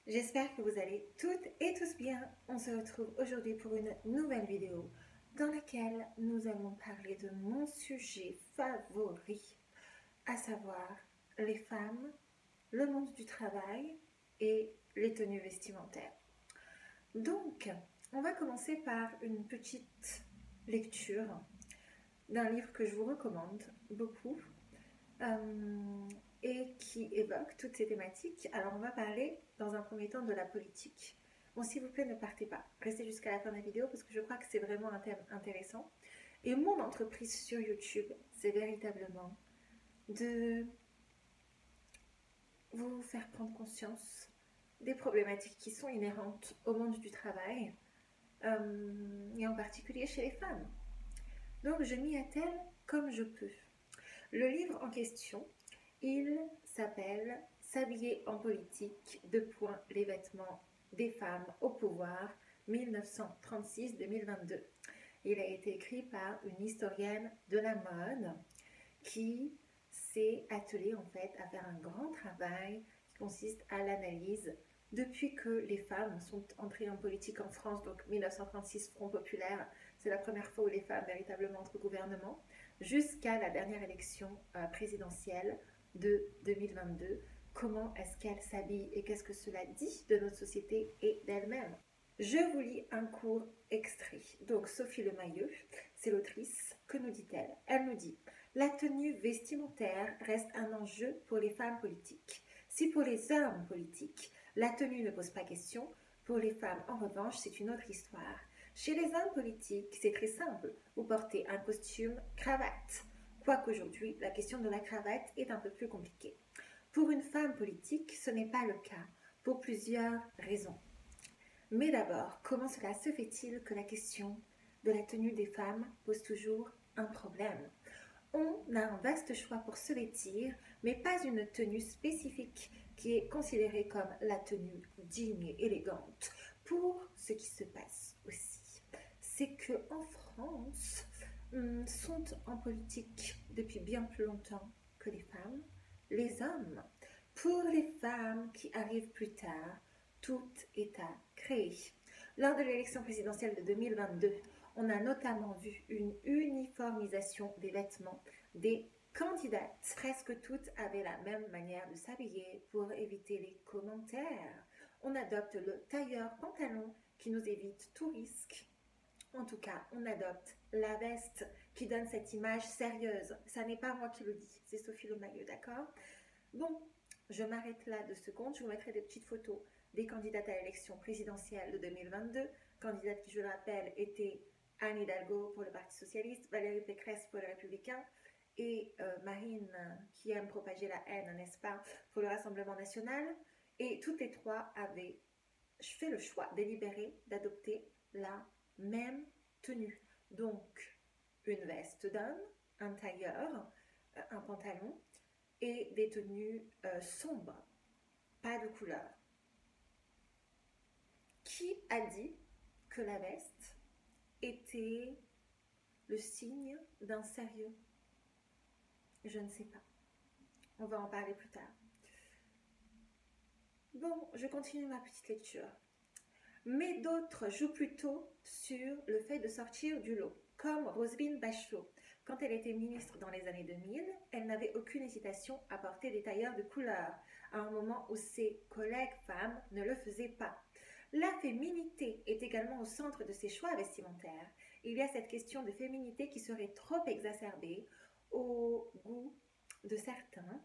J'espère que vous allez toutes et tous bien. On se retrouve aujourd'hui pour une nouvelle vidéo dans laquelle nous allons parler de mon sujet favori, à savoir les femmes, le monde du travail et les tenues vestimentaires. Donc, on va commencer par une petite lecture d'un livre que je vous recommande beaucoup et qui évoque toutes ces thématiques. Alors, on va parler dans un premier temps de la politique. Bon, s'il vous plaît, ne partez pas. Restez jusqu'à la fin de la vidéo parce que je crois que c'est vraiment un thème intéressant. Et mon entreprise sur YouTube, c'est véritablement de vous faire prendre conscience des problématiques qui sont inhérentes au monde du travail, et en particulier chez les femmes. Donc, je m'y attelle comme je peux. Le livre en question, il s'appelle « S'habiller en politique, les vêtements des femmes au pouvoir, 1936-2022 ». Il a été écrit par une historienne de la mode qui s'est attelée en fait à faire un grand travail qui consiste à l'analyse depuis que les femmes sont entrées en politique en France, donc 1936 Front Populaire, c'est la première fois où les femmes véritablement entrent au gouvernement, jusqu'à la dernière élection présidentielle de 2022. Comment est-ce qu'elle s'habille et qu'est-ce que cela dit de notre société et d'elle-même? Je vous lis un court extrait. Donc Sophie Lemayeux, c'est l'autrice. Que nous dit-elle? Elle nous dit « La tenue vestimentaire reste un enjeu pour les femmes politiques. Si pour les hommes politiques, la tenue ne pose pas question, pour les femmes, en revanche, c'est une autre histoire. Chez les hommes politiques, c'est très simple. Vous portez un costume, cravate. Quoique aujourd'hui, la question de la cravate est un peu plus compliquée. Pour une femme politique, ce n'est pas le cas, pour plusieurs raisons. Mais d'abord, comment cela se fait-il que la question de la tenue des femmes pose toujours un problème? On a un vaste choix pour se vêtir, mais pas une tenue spécifique qui est considérée comme la tenue digne et élégante. Pour ce qui se passe aussi, c'est qu'en France, sont en politique depuis bien plus longtemps que les femmes, les hommes. Pour les femmes qui arrivent plus tard, tout est à créer. Lors de l'élection présidentielle de 2022, on a notamment vu une uniformisation des vêtements des candidates. Presque toutes avaient la même manière de s'habiller pour éviter les commentaires. On adopte le tailleur pantalon qui nous évite tout risque. En tout cas, on adopte la veste qui donne cette image sérieuse. Ça n'est pas moi qui le dis, c'est Sophie Lemayeux, d'accord? Bon, je m'arrête là 2 secondes. Je vous mettrai des petites photos des candidates à l'élection présidentielle de 2022. Candidates qui, je le rappelle, étaient Anne Hidalgo pour le Parti Socialiste, Valérie Pécresse pour les Républicains et Marine qui aime propager la haine, n'est-ce pas, pour le Rassemblement National. Et toutes les trois avaient fait le choix délibéré d'adopter la même tenue. Donc, une veste d'homme, un tailleur, un pantalon et des tenues sombres, pas de couleur. Qui a dit que la veste était le signe d'un sérieux? Je ne sais pas. On va en parler plus tard. Bon, je continue ma petite lecture. Mais d'autres jouent plutôt sur le fait de sortir du lot, comme Roselyne Bachelot. Quand elle était ministre dans les années 2000, elle n'avait aucune hésitation à porter des tailleurs de couleur, à un moment où ses collègues femmes ne le faisaient pas. La féminité est également au centre de ses choix vestimentaires. Il y a cette question de féminité qui serait trop exacerbée au goût de certains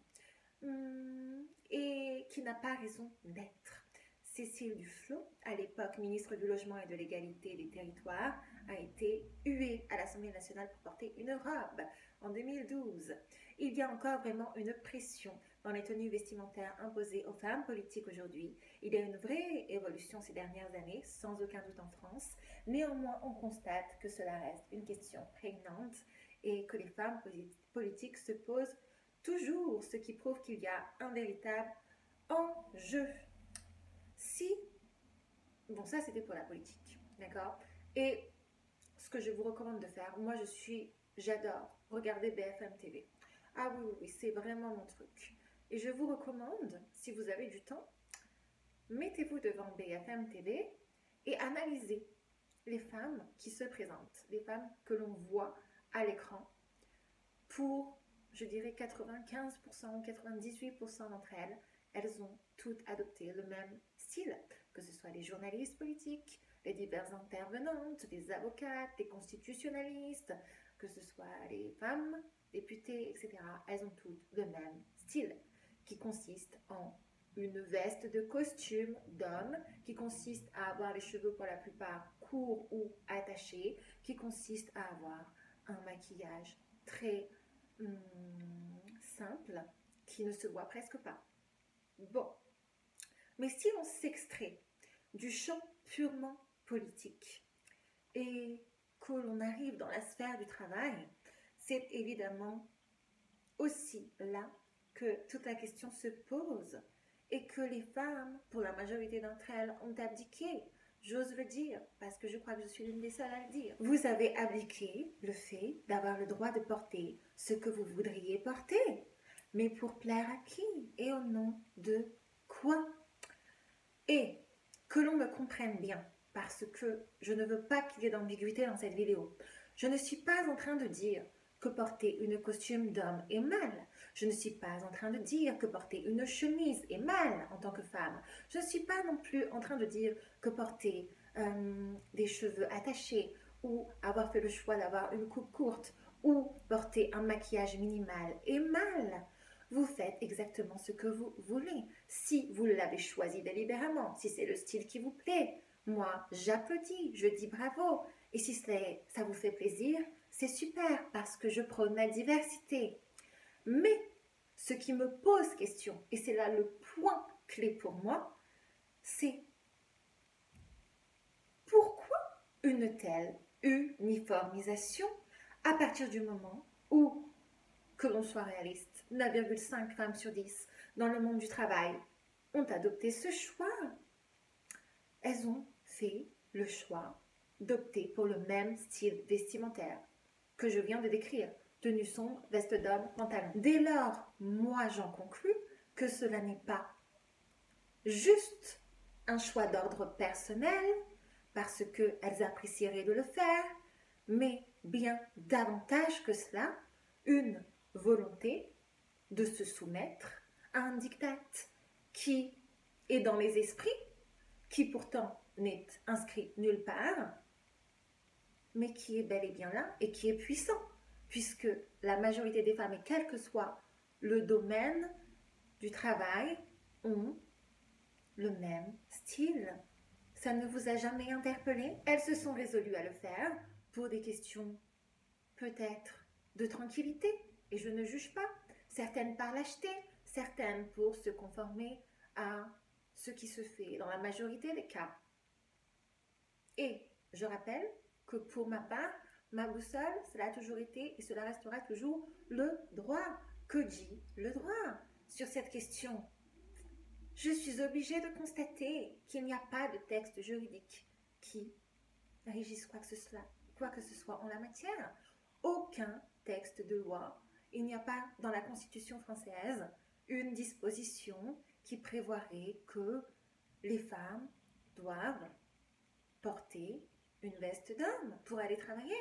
et qui n'a pas raison d'être. Cécile Duflot, à l'époque ministre du Logement et de l'Égalité des Territoires, a été huée à l'Assemblée nationale pour porter une robe en 2012. Il y a encore vraiment une pression dans les tenues vestimentaires imposées aux femmes politiques aujourd'hui. Il y a une vraie évolution ces dernières années, sans aucun doute en France. Néanmoins, on constate que cela reste une question prégnante et que les femmes politiques se posent toujours, ce qui prouve qu'il y a un véritable enjeu. Bon, ça c'était pour la politique, d'accord? Et ce que je vous recommande de faire, moi j'adore regarder BFM TV. Ah oui, c'est vraiment mon truc. Et je vous recommande, si vous avez du temps, mettez-vous devant BFM TV et analysez les femmes qui se présentent, les femmes que l'on voit à l'écran. Pour, je dirais, 95% ou 98% d'entre elles, elles ont toutes adopté le même style, que ce soit les journalistes politiques, les diverses intervenantes, les avocates, les constitutionnalistes, que ce soit les femmes députées, etc. Elles ont toutes le même style, qui consiste en une veste de costume d'homme, qui consiste à avoir les cheveux pour la plupart courts ou attachés, qui consiste à avoir un maquillage très simple, qui ne se voit presque pas. Bon, mais si on s'extrait du champ purement politique et que l'on arrive dans la sphère du travail, c'est évidemment aussi là que toute la question se pose et que les femmes, pour la majorité d'entre elles, ont abdiqué. J'ose le dire, parce que je crois que je suis l'une des seules à le dire. Vous avez abdiqué le fait d'avoir le droit de porter ce que vous voudriez porter. Mais pour plaire à qui? Et au nom de quoi? Et que l'on me comprenne bien, parce que je ne veux pas qu'il y ait d'ambiguïté dans cette vidéo. Je ne suis pas en train de dire que porter une costume d'homme est mal. Je ne suis pas en train de dire que porter une chemise est mal en tant que femme. Je ne suis pas non plus en train de dire que porter des cheveux attachés ou avoir fait le choix d'avoir une coupe courte ou porter un maquillage minimal est mal. Vous faites exactement ce que vous voulez. Si vous l'avez choisi délibérément, si c'est le style qui vous plaît, moi j'applaudis, je dis bravo. Et si ça vous fait plaisir, c'est super parce que je prône la diversité. Mais ce qui me pose question, et c'est là le point clé pour moi, c'est pourquoi une telle uniformisation à partir du moment où, que l'on soit réaliste, 9,5 femmes sur 10 dans le monde du travail ont adopté ce choix. Elles ont fait le choix d'opter pour le même style vestimentaire que je viens de décrire. Tenue sombre, veste d'homme, pantalon. Dès lors, moi j'en conclus que cela n'est pas juste un choix d'ordre personnel, parce qu'elles apprécieraient de le faire, mais bien davantage que cela, une volonté de se soumettre à un diktat qui est dans les esprits, qui pourtant n'est inscrit nulle part, mais qui est bel et bien là et qui est puissant, puisque la majorité des femmes, et quel que soit le domaine du travail, ont le même style. Ça ne vous a jamais interpellé? Elles se sont résolues à le faire pour des questions peut-être de tranquillité, et je ne juge pas. Certaines par lâcheté, certaines pour se conformer à ce qui se fait dans la majorité des cas. Et je rappelle que pour ma part, ma boussole, cela a toujours été et cela restera toujours le droit. Que dit le droit sur cette question? Je suis obligée de constater qu'il n'y a pas de texte juridique qui régisse quoi que ce soit en la matière. Aucun texte de loi. Il n'y a pas dans la Constitution française une disposition qui prévoirait que les femmes doivent porter une veste d'homme pour aller travailler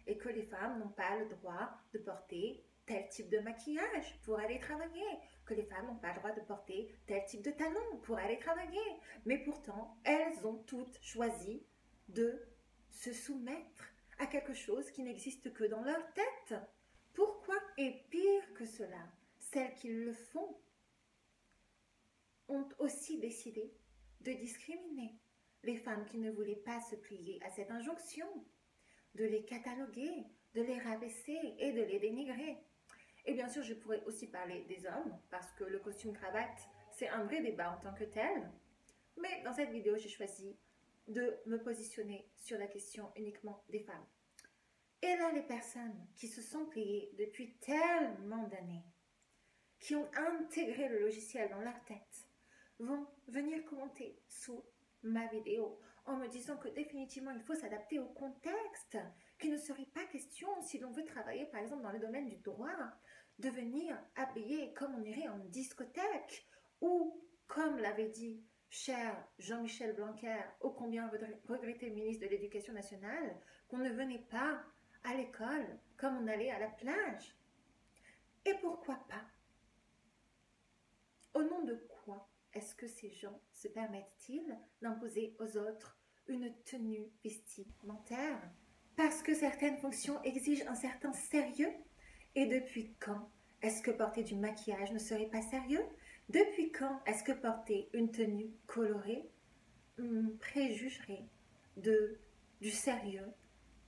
et que les femmes n'ont pas le droit de porter tel type de maquillage pour aller travailler, que les femmes n'ont pas le droit de porter tel type de talons pour aller travailler. Mais pourtant, elles ont toutes choisi de se soumettre à quelque chose qui n'existe que dans leur tête. Pourquoi? Et pire que cela, celles qui le font ont aussi décidé de discriminer les femmes qui ne voulaient pas se plier à cette injonction, de les cataloguer, de les rabaisser et de les dénigrer. Et bien sûr, je pourrais aussi parler des hommes, parce que le costume-cravate, c'est un vrai débat en tant que tel. Mais dans cette vidéo, j'ai choisi de me positionner sur la question uniquement des femmes. Et là, les personnes qui se sont pliées depuis tellement d'années, qui ont intégré le logiciel dans leur tête, vont venir commenter sous ma vidéo en me disant que définitivement il faut s'adapter au contexte, qu'il ne serait pas question, si l'on veut travailler par exemple dans le domaine du droit, de venir habillé comme on irait en discothèque ou, comme l'avait dit cher Jean-Michel Blanquer, ô combien regretté ministre de l'Éducation nationale, qu'on ne venait pas à l'école comme on allait à la plage. Et pourquoi pas? Au nom de quoi est-ce que ces gens se permettent-ils d'imposer aux autres une tenue vestimentaire? Parce que certaines fonctions exigent un certain sérieux? Et depuis quand est-ce que porter du maquillage ne serait pas sérieux? Depuis quand est-ce que porter une tenue colorée préjugerait du sérieux,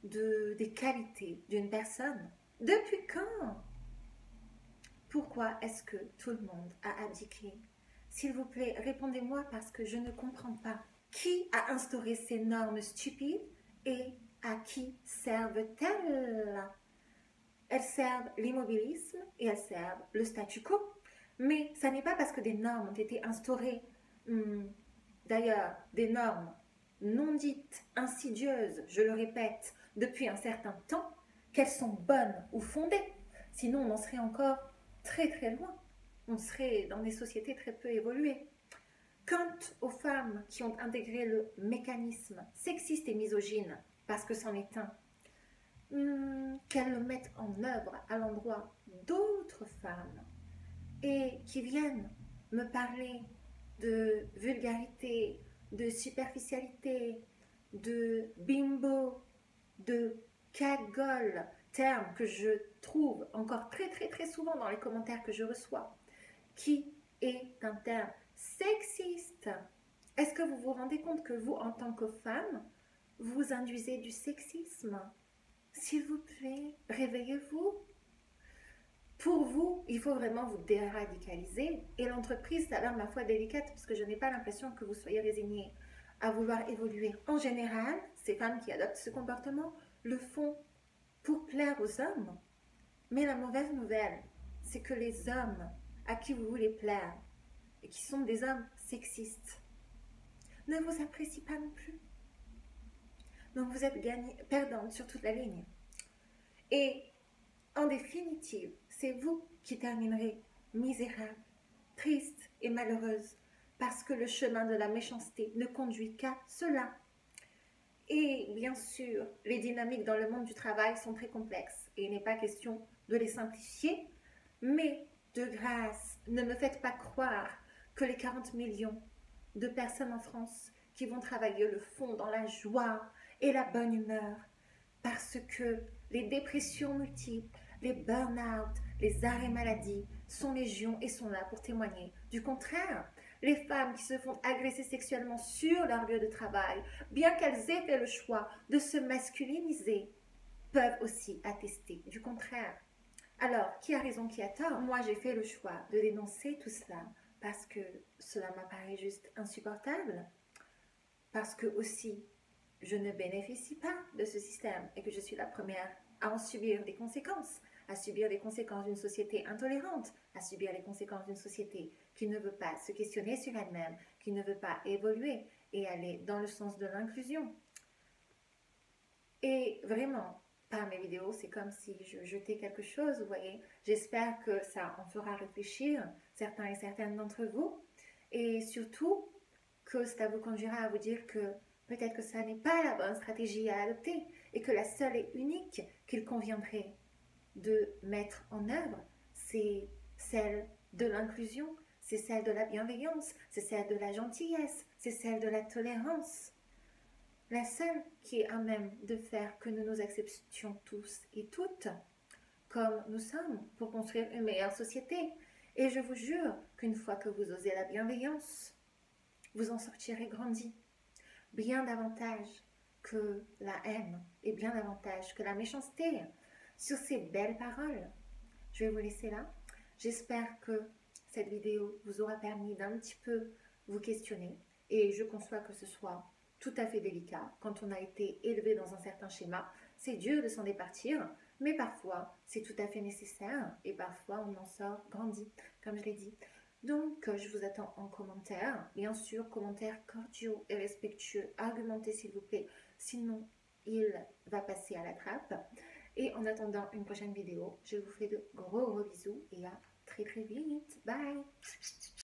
des qualités d'une personne? Depuis quand? Pourquoi est-ce que tout le monde a abdiqué? S'il vous plaît, répondez-moi parce que je ne comprends pas. Qui a instauré ces normes stupides et à qui servent-elles? Elles servent l'immobilisme et elles servent le statu quo. Mais ça n'est pas parce que des normes ont été instaurées, d'ailleurs des normes non dites, insidieuses, je le répète, depuis un certain temps, qu'elles sont bonnes ou fondées. Sinon, on en serait encore très très loin. On serait dans des sociétés très peu évoluées. Quant aux femmes qui ont intégré le mécanisme sexiste et misogyne, parce que c'en est un, qu'elles le mettent en œuvre à l'endroit d'autres femmes et qui viennent me parler de vulgarité, de superficialité, de bimbo, de cagole, terme que je trouve encore très très très souvent dans les commentaires que je reçois, qui est un terme sexiste. Est-ce que vous vous rendez compte que vous, en tant que femme, vous induisez du sexisme? S'il vous plaît, réveillez-vous. Pour vous, il faut vraiment vous déradicaliser. Et l'entreprise, ça a l'air ma foi délicate parce que je n'ai pas l'impression que vous soyez résignés à vouloir évoluer. En général, ces femmes qui adoptent ce comportement le font pour plaire aux hommes. Mais la mauvaise nouvelle, c'est que les hommes à qui vous voulez plaire et qui sont des hommes sexistes ne vous apprécient pas non plus. Donc vous êtes perdante sur toute la ligne. Et en définitive, c'est vous qui terminerez misérable, triste et malheureuse parce que le chemin de la méchanceté ne conduit qu'à cela. Et bien sûr, les dynamiques dans le monde du travail sont très complexes et il n'est pas question de les simplifier, mais de grâce, ne me faites pas croire que les 40 millions de personnes en France qui vont travailler le font dans la joie et la bonne humeur, parce que les dépressions multiples, les burn-out, les arrêts maladie sont légion et sont là pour témoigner. Du contraire, les femmes qui se font agresser sexuellement sur leur lieu de travail, bien qu'elles aient fait le choix de se masculiniser, peuvent aussi attester du contraire. Alors, qui a raison, qui a tort? Moi, j'ai fait le choix de dénoncer tout cela parce que cela m'apparaît juste insupportable, parce que aussi, je ne bénéficie pas de ce système et que je suis la première à en subir des conséquences, à subir les conséquences d'une société intolérante, à subir les conséquences d'une société qui ne veut pas se questionner sur elle-même, qui ne veut pas évoluer et aller dans le sens de l'inclusion. Et vraiment, par mes vidéos, c'est comme si je jetais quelque chose, vous voyez. J'espère que ça en fera réfléchir certains et certaines d'entre vous. Et surtout, que ça vous conduira à vous dire que peut-être que ça n'est pas la bonne stratégie à adopter et que la seule et unique qu'il conviendrait de mettre en œuvre, c'est celle de l'inclusion, c'est celle de la bienveillance, c'est celle de la gentillesse, c'est celle de la tolérance. La seule qui est à même de faire que nous nous acceptions tous et toutes comme nous sommes pour construire une meilleure société. Et je vous jure qu'une fois que vous osez la bienveillance, vous en sortirez grandi. Bien davantage que la haine et bien davantage que la méchanceté. Sur ces belles paroles, je vais vous laisser là. J'espère que cette vidéo vous aura permis d'un petit peu vous questionner et je conçois que ce soit tout à fait délicat quand on a été élevé dans un certain schéma. C'est dur de s'en départir, mais parfois c'est tout à fait nécessaire et parfois on en sort grandi, comme je l'ai dit. Donc, je vous attends en commentaire. Bien sûr, commentaires cordiaux et respectueux. Argumentez, s'il vous plaît. Sinon, il va passer à la trappe. Et en attendant une prochaine vidéo, je vous fais de gros bisous et à très très vite. Bye!